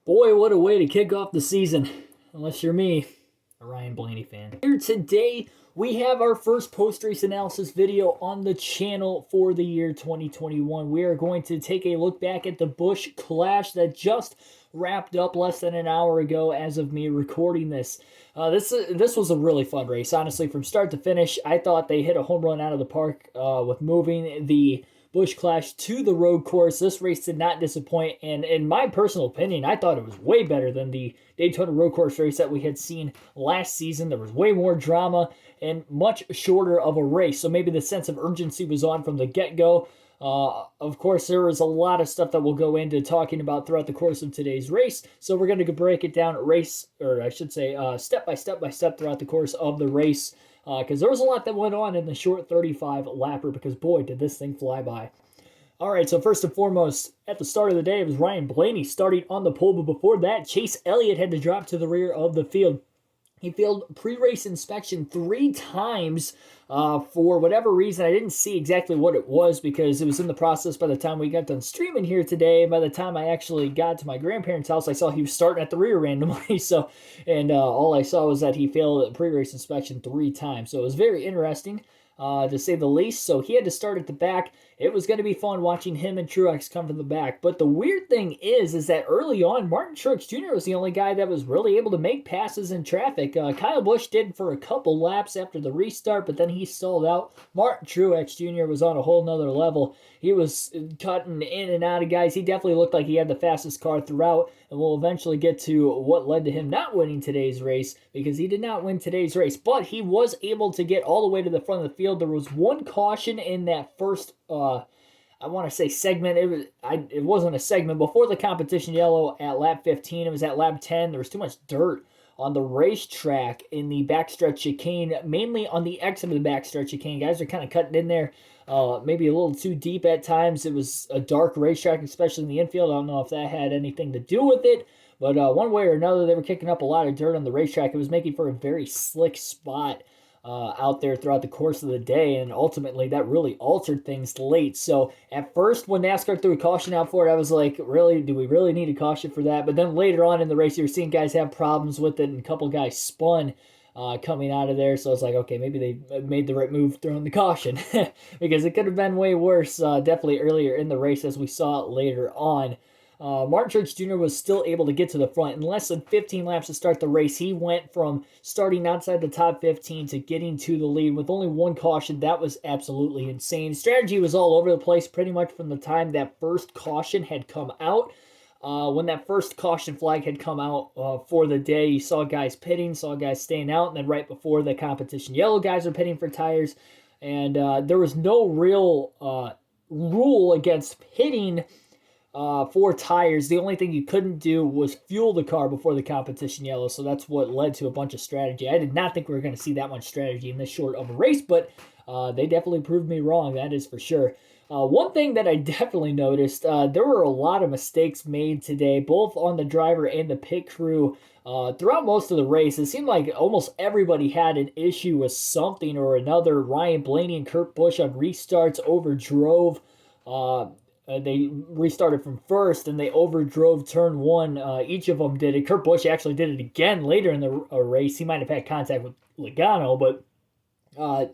Boy, what a way to kick off the season. Unless you're me, a Ryan Blaney fan. Here today, we have our first post-race analysis video on the channel for the year 2021. We are going to take a look back at the Busch Clash that just wrapped up less than an hour ago as of me recording this. This was a really fun race. Honestly, from start to finish, I thought they hit a home run out of the park with moving the Busch Clash to the road course. This race did not disappoint, and in my personal opinion, I thought it was way better than the Daytona road course race that we had seen last season. There was way more drama and much shorter of a race, so maybe the sense of urgency was on from the get-go. Of course, there was a lot of stuff that we'll go into talking about throughout the course of today's race, so we're going to break it down step by step throughout the course of the race, because there was a lot that went on in the short 35 lapper, because boy, did this thing fly by. All right, so first and foremost, at the start of the day, it was Ryan Blaney starting on the pole, but before that, Chase Elliott had to drop to the rear of the field. He failed pre-race inspection 3 times for whatever reason. I didn't see exactly what it was because it was in the process by the time we got done streaming here today. By the time I actually got to my grandparents' house, I saw he was starting at the rear randomly. All I saw was that he failed pre-race inspection 3 times. So it was very interesting, to say the least. So he had to start at the back. It was going to be fun watching him and Truex come from the back. But the weird thing is that early on, Martin Truex Jr. was the only guy that was really able to make passes in traffic. Kyle Busch did for a couple laps after the restart, but then he stalled out. Martin Truex Jr. was on a whole nother level. He was cutting in and out of guys. He definitely looked like he had the fastest car throughout, and we'll eventually get to what led to him not winning today's race, because he did not win today's race, but he was able to get all the way to the front of the field. There was one caution in that first I want to say segment. It wasn't a segment. Before the competition yellow at lap 15, it was at lap 10. There was too much dirt on the racetrack in the backstretch chicane, mainly on the exit of the backstretch chicane. Guys are kind of cutting in there, maybe a little too deep at times. It was a dark racetrack, especially in the infield. I don't know if that had anything to do with it, but one way or another, they were kicking up a lot of dirt on the racetrack. It was making for a very slick spot out there throughout the course of the day, and ultimately that really altered things late. So at first, when NASCAR threw a caution out for it, I was like, really, do we really need a caution for that? But then later on in the race, you were seeing guys have problems with it, and a couple guys spun coming out of there. So it's like, okay, maybe they made the right move throwing the caution, because it could have been way worse, definitely earlier in the race, as we saw later on. Martin Truex Jr. was still able to get to the front. In less than 15 laps to start the race, he went from starting outside the top 15 to getting to the lead with only one caution. That was absolutely insane. Strategy was all over the place pretty much from the time that first caution had come out. When that first caution flag had come out for the day, you saw guys pitting, saw guys staying out, and then right before the competition yellow, guys were pitting for tires. And there was no real rule against pitting for tires. The only thing you couldn't do was fuel the car before the competition yellow, so that's what led to a bunch of strategy. I did not think we were going to see that much strategy in this short of a race, but they definitely proved me wrong, that is for sure. One thing that I definitely noticed, there were a lot of mistakes made today, both on the driver and the pit crew. Throughout most of the race, it seemed like almost everybody had an issue with something or another. Ryan Blaney and Kurt Busch on restarts overdrove. They restarted from first, and they overdrove turn 1. Each of them did it. Kurt Busch actually did it again later in the race. He might have had contact with Logano, but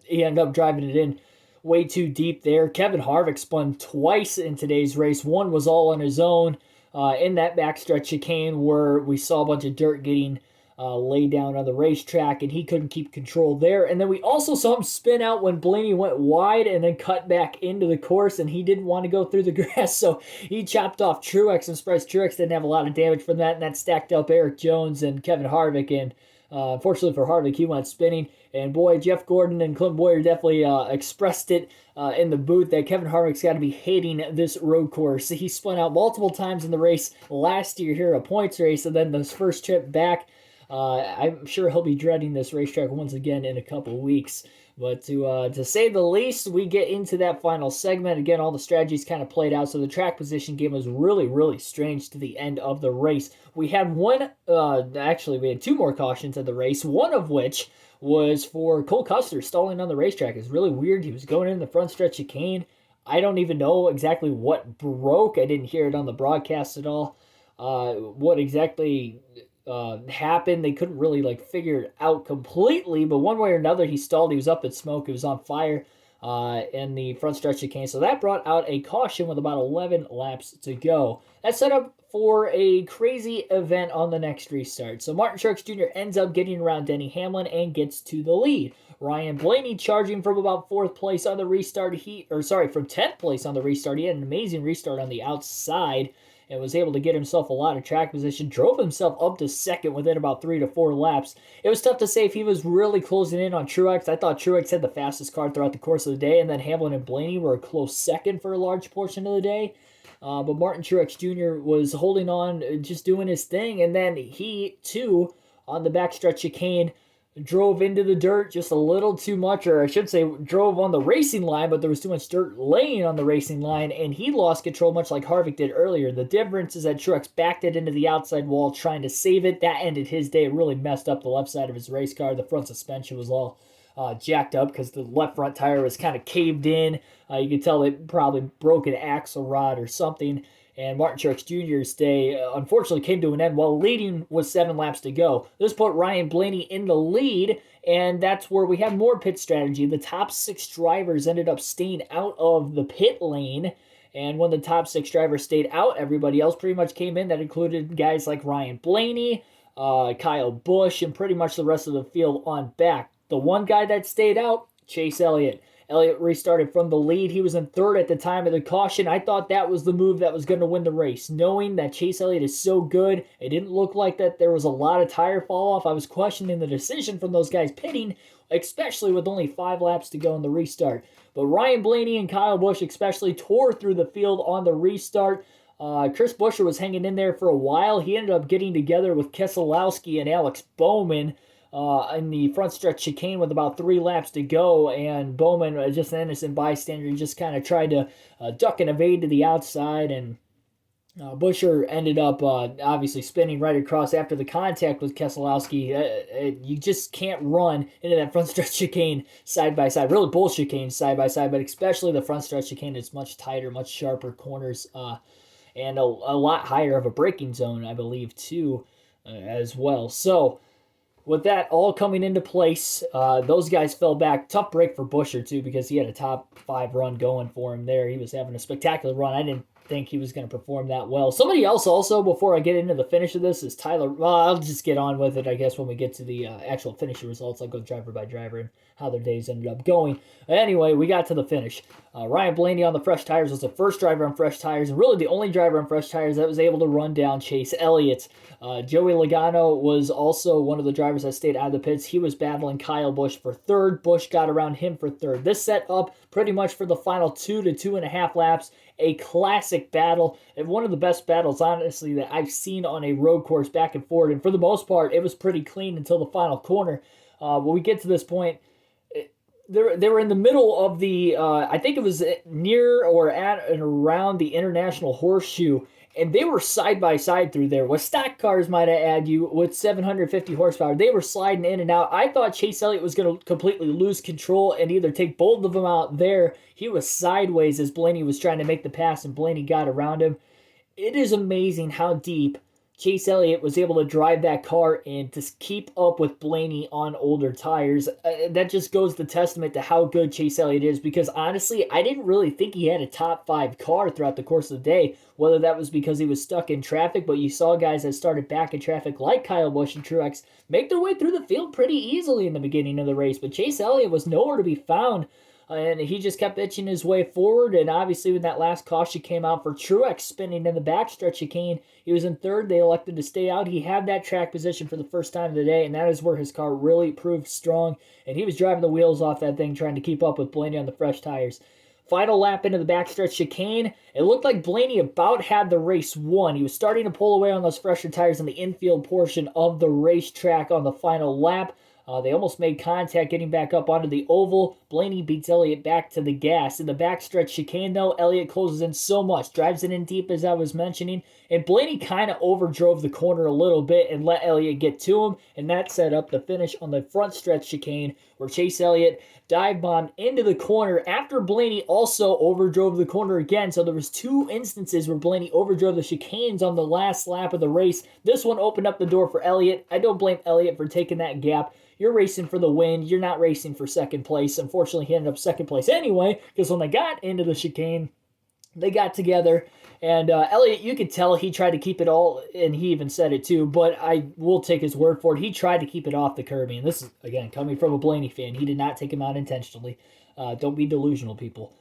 he ended up driving it in way too deep there. Kevin Harvick spun twice in today's race. One was all on his own in that backstretch chicane where we saw a bunch of dirt getting laid down on the racetrack, and he couldn't keep control there. And then we also saw him spin out when Blaney went wide and then cut back into the course, and he didn't want to go through the grass, so he chopped off Truex. I'm surprised Truex didn't have a lot of damage from that, and that stacked up Eric Jones and Kevin Harvick, and unfortunately for Harvick, he went spinning. And boy, Jeff Gordon and Clint Boyer definitely expressed it in the booth that Kevin Harvick's got to be hating this road course. He spun out multiple times in the race last year here, a points race, and then this first trip back, I'm sure he'll be dreading this racetrack once again in a couple weeks. But to say the least, we get into that final segment. Again, all the strategies kind of played out, so the track position game was really, really strange to the end of the race. We had we had 2 more cautions of the race, one of which was for Cole Custer stalling on the racetrack. It's really weird. He was going in the front stretch chicane. I don't even know exactly what broke. I didn't hear it on the broadcast at all. what exactly happened. They couldn't really like figure it out completely, but one way or another, he stalled. He was up in smoke. It was on fire in the front stretch chicane. So that brought out a caution with about 11 laps to go. That set up for a crazy event on the next restart. So Martin Truex Jr. ends up getting around Denny Hamlin and gets to the lead. Ryan Blaney charging from about 4th place on the restart. From 10th place on the restart. He had an amazing restart on the outside and was able to get himself a lot of track position, drove himself up to 2nd within about 3 to 4 laps. It was tough to say if he was really closing in on Truex. I thought Truex had the fastest car throughout the course of the day, and then Hamlin and Blaney were a close 2nd for a large portion of the day. But Martin Truex Jr. was holding on, just doing his thing, and then he, too, on the backstretch chicane, drove into the dirt just a little too much, or I should say drove on the racing line, but there was too much dirt laying on the racing line, and he lost control much like Harvick did earlier. The difference is that Truex backed it into the outside wall trying to save it. That ended his day. It really messed up the left side of his race car. The front suspension was all jacked up because the left front tire was kind of caved in. You could tell it probably broke an axle rod or something. And Martin Truex Jr.'s day, unfortunately, came to an end while leading with 7 laps to go. This put Ryan Blaney in the lead, and that's where we have more pit strategy. The top 6 drivers ended up staying out of the pit lane, and when the top 6 drivers stayed out, everybody else pretty much came in. That included guys like Ryan Blaney, Kyle Busch, and pretty much the rest of the field on back. The one guy that stayed out, Chase Elliott. Elliott restarted from the lead. He was in 3rd at the time of the caution. I thought that was the move that was going to win the race. Knowing that Chase Elliott is so good, it didn't look like that there was a lot of tire fall off. I was questioning the decision from those guys pitting, especially with only 5 laps to go in the restart. But Ryan Blaney and Kyle Busch especially tore through the field on the restart. Chris Buescher was hanging in there for a while. He ended up getting together with Keselowski and Alex Bowman in the front stretch chicane with about 3 laps to go, and Bowman, just an innocent bystander, he just kind of tried to duck and evade to the outside, and Buescher ended up obviously spinning right across after the contact with Keselowski. You just can't run into that front stretch chicane side by side. Really, both chicanes side by side, but especially the front stretch chicane. It's much tighter, much sharper corners, and a lot higher of a braking zone, I believe, too, as well. So with that all coming into place, those guys fell back. Tough break for Buescher, too, because he had a top 5 run going for him there. He was having a spectacular run. I didn't think he was going to perform that well. Somebody else also, before I get into the finish of this, is Tyler. Well, I'll just get on with it, I guess, when we get to the actual finish results. I'll go driver by driver and how their days ended up going. Anyway, we got to the finish. Ryan Blaney on the fresh tires was the first driver on fresh tires, and really the only driver on fresh tires that was able to run down Chase Elliott. Joey Logano was also one of the drivers that stayed out of the pits. He was battling Kyle Busch for 3rd. Busch got around him for 3rd. This set up pretty much for the final 2 to 2.5 laps. A classic battle, and one of the best battles, honestly, that I've seen on a road course back and forth. And for the most part, it was pretty clean until the final corner. When we get to this point, they were in the middle of the, I think it was near or at and around the International Horseshoe, and they were side by side through there with stock cars, might I add you, with 750 horsepower. They were sliding in and out. I thought Chase Elliott was going to completely lose control and either take both of them out there. He was sideways as Blaney was trying to make the pass, and Blaney got around him. It is amazing how deep Chase Elliott was able to drive that car in to keep up with Blaney on older tires. That just goes to testament to how good Chase Elliott is, because honestly, I didn't really think he had a top 5 car throughout the course of the day, whether that was because he was stuck in traffic, but you saw guys that started back in traffic like Kyle Busch and Truex make their way through the field pretty easily in the beginning of the race, but Chase Elliott was nowhere to be found. And he just kept itching his way forward. And obviously, when that last caution came out for Truex spinning in the backstretch chicane, he was in 3rd. They elected to stay out. He had that track position for the first time of the day, and that is where his car really proved strong. And he was driving the wheels off that thing, trying to keep up with Blaney on the fresh tires. Final lap into the backstretch chicane, it looked like Blaney about had the race won. He was starting to pull away on those fresher tires in the infield portion of the racetrack on the final lap. They almost made contact getting back up onto the oval. Blaney beats Elliott back to the gas. In the backstretch chicane, though, Elliott closes in so much, drives it in deep, as I was mentioning, and Blaney kind of overdrove the corner a little bit and let Elliott get to him, and that set up the finish on the front stretch chicane where Chase Elliott dive bombed into the corner after Blaney also overdrove the corner again. So there was two instances where Blaney overdrove the chicanes on the last lap of the race. This one opened up the door for Elliott. I don't blame Elliott for taking that gap. You're racing for the win. You're not racing for second place. Unfortunately, he ended up second place anyway, because when they got into the chicane, they got together, and Elliott, you could tell he tried to keep it all, and he even said it too, but I will take his word for it. He tried to keep it off the curbing, and this is, again, coming from a Blaney fan. He did not take him out intentionally. Don't be delusional, people.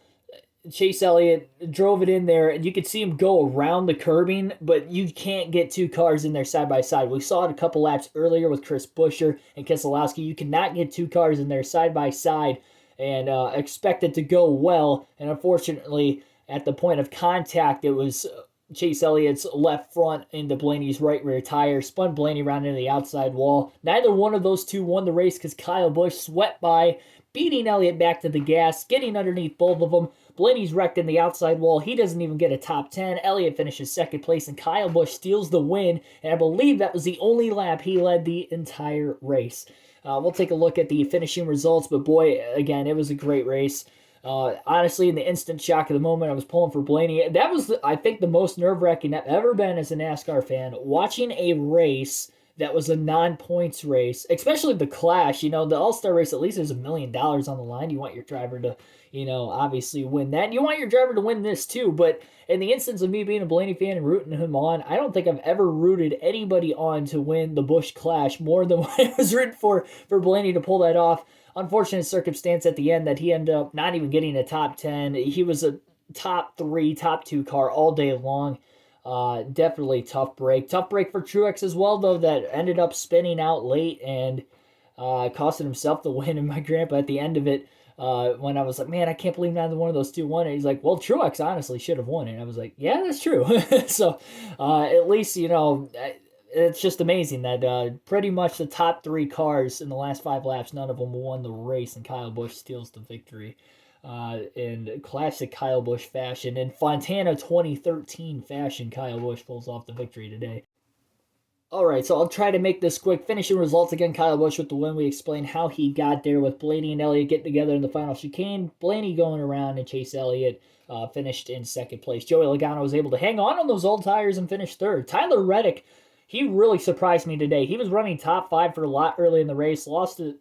Chase Elliott drove it in there, and you could see him go around the curbing, but you can't get two cars in there side by side. We saw it a couple laps earlier with Chris Buescher and Keselowski. You cannot get two cars in there side by side and expect it to go well, and unfortunately, at the point of contact, it was Chase Elliott's left front into Blaney's right rear tire, spun Blaney around into the outside wall. Neither one of those two won the race because Kyle Busch swept by, beating Elliott back to the gas, getting underneath both of them. Blaney's wrecked in the outside wall. He doesn't even get a top 10. Elliott finishes second place, and Kyle Busch steals the win. And I believe that was the only lap he led the entire race. We'll take a look at the finishing results, but boy, again, it was a great race. Honestly, in the instant shock of the moment, I was pulling for Blaney. That was, I think, the most nerve-wracking I've ever been as a NASCAR fan. Watching a race that was a non-points race, especially the Clash. You know, the All-Star race, at least there's $1 million on the line. You want your driver to, you know, obviously win that. And you want your driver to win this too. But in the instance of me being a Blaney fan and rooting him on, I don't think I've ever rooted anybody on to win the Busch Clash more than what I was rooting for Blaney to pull that off. Unfortunate circumstance at the end that he ended up not even getting a top 10. He was a top 3, top 2 car all day long. Definitely tough break. Tough break for Truex as well, though, that ended up spinning out late and costing himself the win. And my grandpa at the end of it, when I was like, man, I can't believe neither one of those two won it. He's like, well, Truex honestly should have won it. And I was like, yeah, that's true. So at least, you know, it's just amazing that pretty much the top 3 cars in the last 5 laps, none of them won the race, and Kyle Busch steals the victory in classic Kyle Busch fashion. In Fontana 2013 fashion, Kyle Busch pulls off the victory today. Alright, so I'll try to make this quick. Finishing results again, Kyle Busch with the win. We explained how he got there with Blaney and Elliott getting together in the final chicane. Blaney going around and Chase Elliott finished in second place. Joey Logano was able to hang on those old tires and finish third. Tyler Reddick, he really surprised me today. He was running top 5 for a lot early in the race, lost a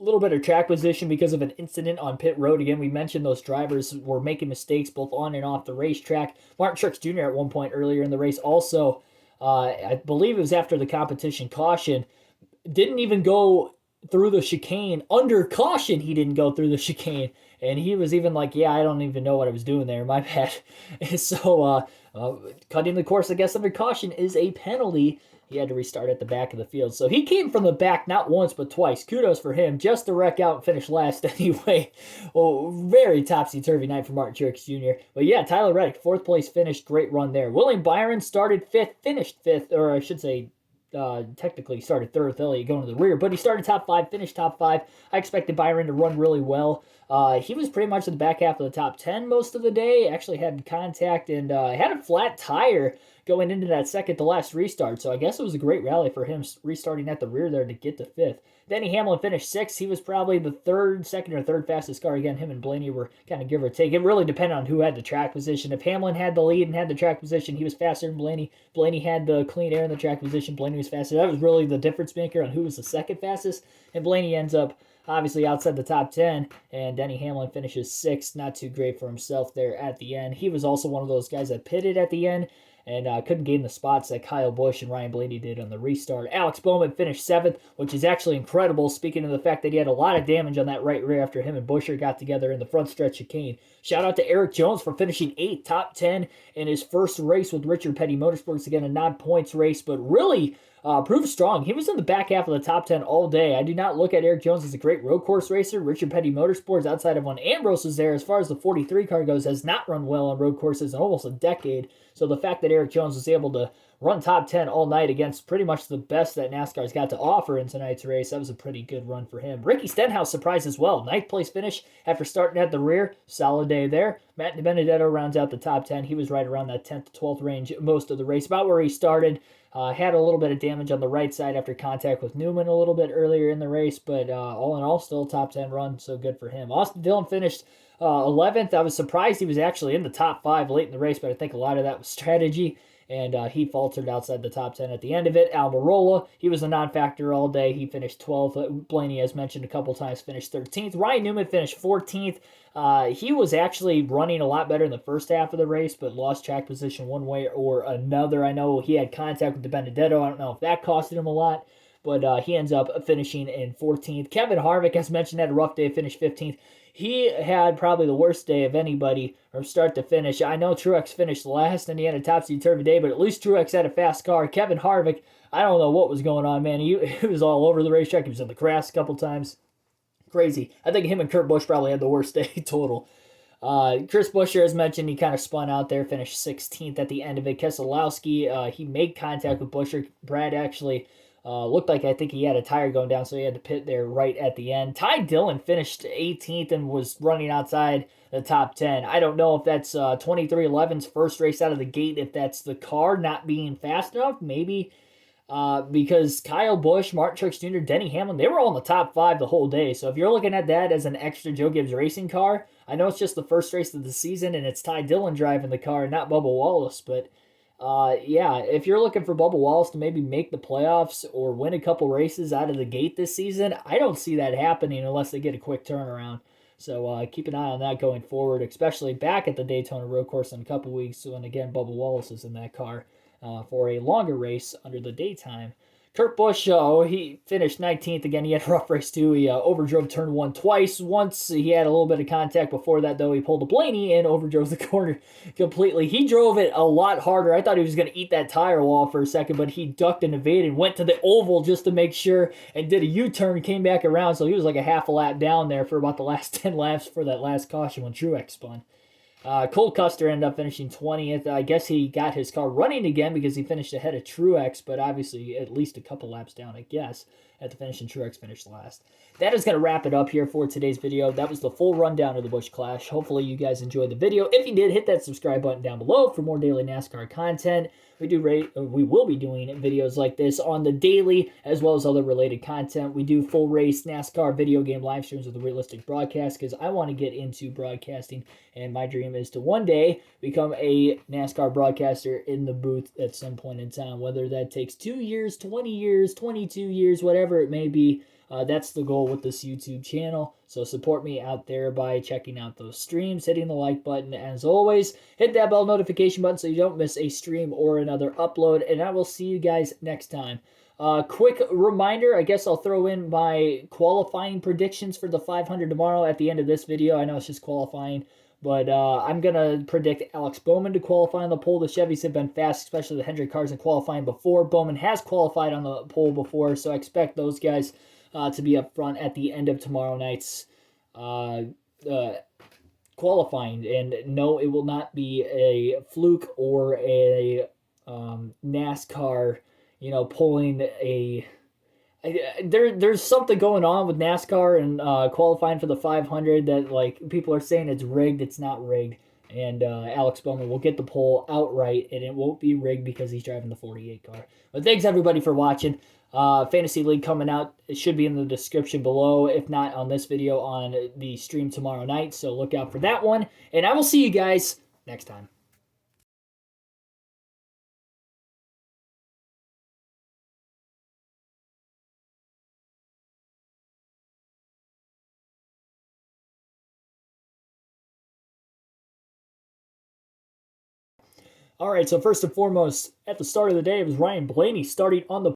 little bit of track position because of an incident on pit road. Again, we mentioned those drivers were making mistakes both on and off the racetrack. Martin Truex Jr. at one point earlier in the race also, I believe it was after the competition caution, didn't even go through the chicane. Under caution, he didn't go through the chicane. And he was even like, yeah, I don't even know what I was doing there. My bad. And so cutting the course, I guess, under caution is a penalty. He had to restart at the back of the field. So he came from the back not once but twice. Kudos for him. Just to wreck out and finish last anyway. Well, very topsy-turvy night for Martin Truex Jr. But yeah, Tyler Reddick, 4th place finish. Great run there. William Byron started 5th, finished 5th, or I should say technically started 3rd with Elliott going to the rear, but he started top 5, finished top 5. I expected Byron to run really well. He was pretty much in the back half of the top 10 most of the day. Actually had contact and had a flat tire going into that second to last restart. So I guess it was a great rally for him restarting at the rear there to get to 5th. Denny Hamlin finished 6th. He was probably the second or third fastest car. Again, him and Blaney were kind of give or take. It really depended on who had the track position. If Hamlin had the lead and had the track position, he was faster than Blaney. Blaney had the clean air in the track position. Blaney was faster. That was really the difference maker on who was the second fastest. And Blaney ends up obviously outside the top 10, and Denny Hamlin finishes 6th. Not too great for himself there at the end. He was also one of those guys that pitted at the end and couldn't gain the spots that Kyle Busch and Ryan Blaney did on the restart. Alex Bowman finished 7th, which is actually incredible, speaking of the fact that he had a lot of damage on that right rear after him and Buescher got together in the front stretch chicane. Shout out to Eric Jones for finishing 8th, top 10 in his first race with Richard Petty Motorsports. Again, a non-points race, but really proved strong. He was in the back half of the top 10 all day. I do not look at Eric Jones as a great road course racer. Richard Petty Motorsports, outside of when Ambrose was there, as far as the 43 car goes, has not run well on road courses in almost a decade. So the fact that Eric Jones was able to run top 10 all night against pretty much the best that NASCAR's got to offer in tonight's race. That was a pretty good run for him. Ricky Stenhouse surprised as well. Ninth place finish after starting at the rear. Solid day there. Matt Benedetto rounds out the top 10. He was right around that 10th to 12th range most of the race, about where he started. Had a little bit of damage on the right side after contact with Newman a little bit earlier in the race, but all in all, still top 10 run, so good for him. Austin Dillon finished 11th. I was surprised he was actually in the top 5 late in the race, but I think a lot of that was strategy, and he faltered outside the top 10 at the end of it. Almirola, he was a non-factor all day. He finished 12th. Blaney, as mentioned a couple times, finished 13th. Ryan Newman finished 14th. He was actually running a lot better in the first half of the race, but lost track position one way or another. I know he had contact with the Benedetto. I don't know if that costed him a lot, but he ends up finishing in 14th. Kevin Harvick, as mentioned, had a rough day, finished 15th. He had probably the worst day of anybody from start to finish. I know Truex finished last and he had a topsy-turvy day, but at least Truex had a fast car. Kevin Harvick, I don't know what was going on, man. He was all over the racetrack. He was in the grass a couple times. Crazy. I think him and Kurt Busch probably had the worst day total. Chris Buescher, as mentioned, he kind of spun out there, finished 16th at the end of it. Keselowski, he made contact with Buescher. Brad actually looked like, I think he had a tire going down, so he had to pit there right at the end. Ty Dillon finished 18th and was running outside the top 10. I don't know if that's 23XI's first race out of the gate, if that's the car not being fast enough, maybe. Because Kyle Busch, Martin Truex Jr., Denny Hamlin, they were all in the top 5 the whole day. So if you're looking at that as an extra Joe Gibbs racing car, I know it's just the first race of the season and it's Ty Dillon driving the car, not Bubba Wallace, but yeah, if you're looking for Bubba Wallace to maybe make the playoffs or win a couple races out of the gate this season, I don't see that happening unless they get a quick turnaround. So keep an eye on that going forward, especially back at the Daytona Road Course in a couple weeks when, again, Bubba Wallace is in that car for a longer race under the daytime. Kurt Busch, he finished 19th. Again, he had a rough race too. He overdrove turn 1 twice. Once he had a little bit of contact. Before that, though, he pulled a Blaney and overdrove the corner completely. He drove it a lot harder. I thought he was going to eat that tire wall for a second, but he ducked and evaded, went to the oval just to make sure, and did a U-turn, came back around. So he was like a half a lap down there for about the last 10 laps for that last caution when Truex spun. Cole Custer ended up finishing 20th. I guess he got his car running again because he finished ahead of Truex, but obviously at least a couple laps down, I guess, at the finish, and Truex finished last. That is going to wrap it up here for today's video. That was the full rundown of the Busch Clash. Hopefully you guys enjoyed the video. If you did, hit that subscribe button down below for more daily NASCAR content. We will be doing videos like this on the daily, as well as other related content. We do full race NASCAR video game live streams with a realistic broadcast because I want to get into broadcasting, and my dream is to one day become a NASCAR broadcaster in the booth at some point in time, whether that takes 2 years, 20 years, 22 years, whatever it may be. That's the goal with this YouTube channel. So support me out there by checking out those streams, hitting the like button. As always, hit that bell notification button so you don't miss a stream or another upload. And I will see you guys next time. Quick reminder, I guess I'll throw in my qualifying predictions for the 500 tomorrow at the end of this video. I know it's just qualifying, but I'm going to predict Alex Bowman to qualify on the pole. The Chevys have been fast, especially the Hendrick cars in qualifying before. Bowman has qualified on the pole before, so I expect those guys to be up front at the end of tomorrow night's qualifying. And no, it will not be a fluke or a NASCAR, pulling a... There's something going on with NASCAR and qualifying for the 500 that, like, people are saying it's rigged. It's not rigged. And Alex Bowman will get the pole outright, and it won't be rigged because he's driving the 48 car. But thanks, everybody, for watching. Fantasy League coming out. It should be in the description below, if not on this video, on the stream tomorrow night. So look out for that one. And I will see you guys next time. All right, so first and foremost, at the start of the day, it was Ryan Blaney starting on the